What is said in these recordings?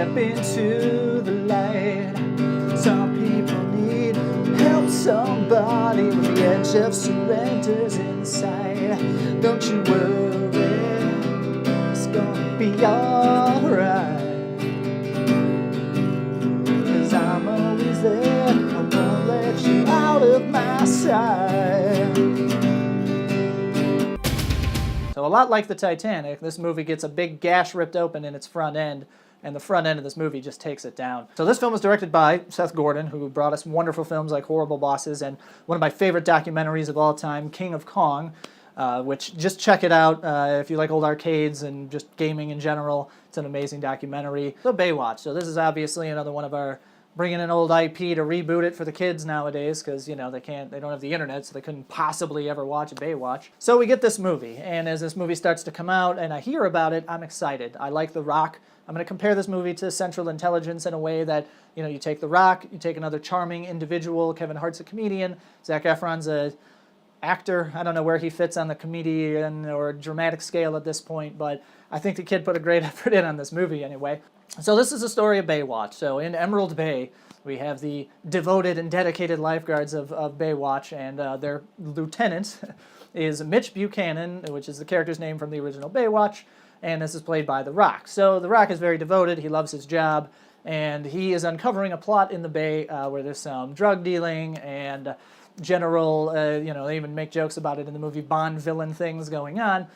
step into the light. Some people need help, somebody with the edge of surrender's inside. Don't you worry, it's gonna be alright. 'Cause I'm always there, I won't let you out of my sight. So a lot like the Titanic, this movie gets a big gash ripped open in its front end, and the front end of this movie just takes it down. So this film was directed by Seth Gordon, who brought us wonderful films like Horrible Bosses and one of my favorite documentaries of all time, King of Kong, which just check it out if you like old arcades and just gaming in general. It's an amazing documentary. So BayWatch. So this is obviously another one of our bringing an old IP to reboot it for the kids nowadays, because they don't have the internet, so they couldn't possibly ever watch BayWatch. So we get this movie, and as this movie starts to come out and I hear about it, I'm excited. I like The Rock. I'm going to compare this movie to Central Intelligence in a way that, you take The Rock, you take another charming individual, Kevin Hart's a comedian, Zac Efron's a actor. I don't know where he fits on the comedian or dramatic scale at this point, but I think the kid put a great effort in on this movie anyway. So this is the story of BayWatch. So in Emerald Bay, we have the devoted and dedicated lifeguards of BayWatch, and their lieutenant is Mitch Buchanan, which is the character's name from the original BayWatch, and this is played by The Rock. So The Rock is very devoted, he loves his job, and he is uncovering a plot in the Bay where there's some drug dealing and general, they even make jokes about it in the movie, Bond villain things going on.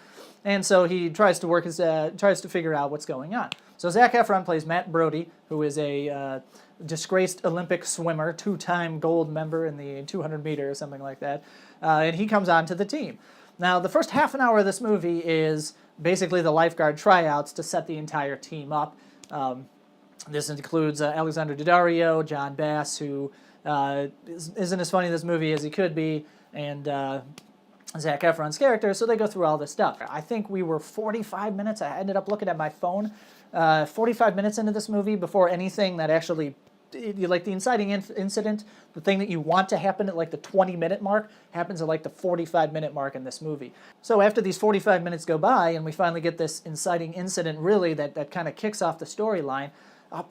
And so he tries to figure out what's going on. So Zac Efron plays Matt Brody, who is a disgraced Olympic swimmer, 2-time gold member in the 200 meter or something like that, and he comes on to the team. Now, the first half an hour of this movie is basically the lifeguard tryouts to set the entire team up. This includes Alexandra Daddario, John Bass, who isn't as funny in this movie as he could be, and Zac Efron's character, so they go through all this stuff. I think we were 45 minutes, I ended up looking at my phone, 45 minutes into this movie before anything that actually, like the inciting incident, the thing that you want to happen at like the 20-minute mark, happens at like the 45-minute mark in this movie. So after these 45 minutes go by and we finally get this inciting incident really that kind of kicks off the storyline,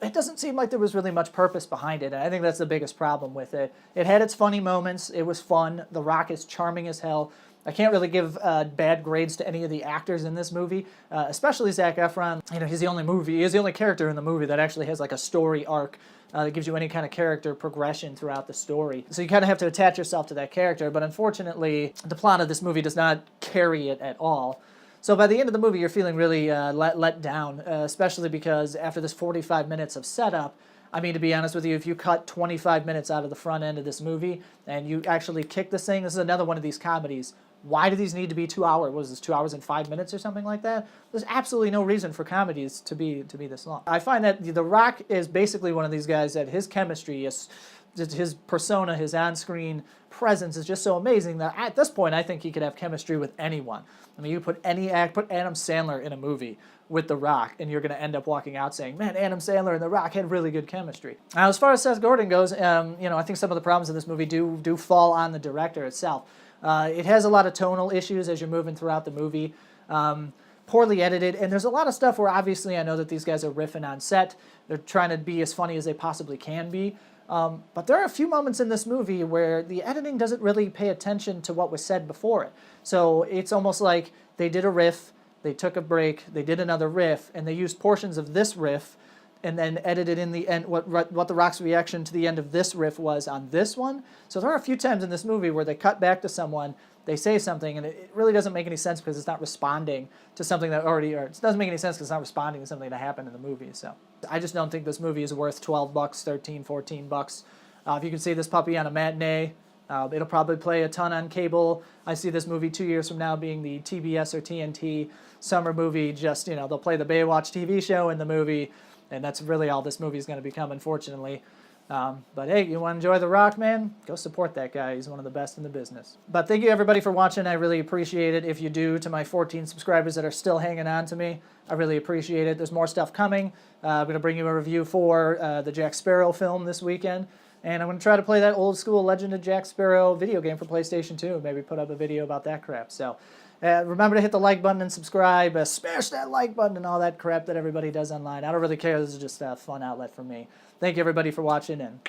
it doesn't seem like there was really much purpose behind it, and I think that's the biggest problem with it. It had its funny moments, it was fun, The Rock is charming as hell. I can't really give bad grades to any of the actors in this movie, especially Zac Efron. He's the only character in the movie that actually has like a story arc that gives you any kind of character progression throughout the story. So you kind of have to attach yourself to that character, but unfortunately, the plot of this movie does not carry it at all. So by the end of the movie, you're feeling really let down, especially because after this 45 minutes of setup, I mean, to be honest with you, if you cut 25 minutes out of the front end of this movie and you actually kick this thing, this is another one of these comedies. Why do these need to be 2 hours? What is this, 2 hours and 5 minutes or something like that? There's absolutely no reason for comedies to be this long. I find that The Rock is basically one of these guys that his chemistry, his persona, his on-screen presence is just so amazing that at this point I think he could have chemistry with anyone. I mean, you put Adam Sandler in a movie with The Rock, and you're going to end up walking out saying, man, Adam Sandler and The Rock had really good chemistry. Now, as far as Seth Gordon goes, I think some of the problems in this movie do fall on the director itself. It has a lot of tonal issues as you're moving throughout the movie. Poorly edited, and there's a lot of stuff where obviously I know that these guys are riffing on set. They're trying to be as funny as they possibly can be. But there are a few moments in this movie where the editing doesn't really pay attention to what was said before it. So it's almost like they did a riff, they took a break, they did another riff, and they used portions of this riff and then edited in the end what The Rock's reaction to the end of this riff was on this one. So there are a few times in this movie where they cut back to someone, they say something, and it really doesn't make any sense because it's not responding to something that already, or it doesn't make any sense because it's not responding to something that happened in the movie. So I just don't think this movie is worth $12, $13, $14. If you can see this puppy on a matinee, it'll probably play a ton on cable. I see this movie 2 years from now being the TBS or TNT summer movie. Just, they'll play the BayWatch TV show in the movie, and that's really all this movie is going to become, unfortunately. But hey, you want to enjoy The Rock, man? Go support that guy. He's one of the best in the business. But thank you, everybody, for watching. I really appreciate it. If you do, to my 14 subscribers that are still hanging on to me, I really appreciate it. There's more stuff coming. I'm going to bring you a review for the Jack Sparrow film this weekend. And I'm going to try to play that old school Legend of Jack Sparrow video game for PlayStation 2. Maybe put up a video about that crap. So remember to hit the like button and subscribe. Smash that like button and all that crap that everybody does online. I don't really care. This is just a fun outlet for me. Thank you, everybody, for watching, and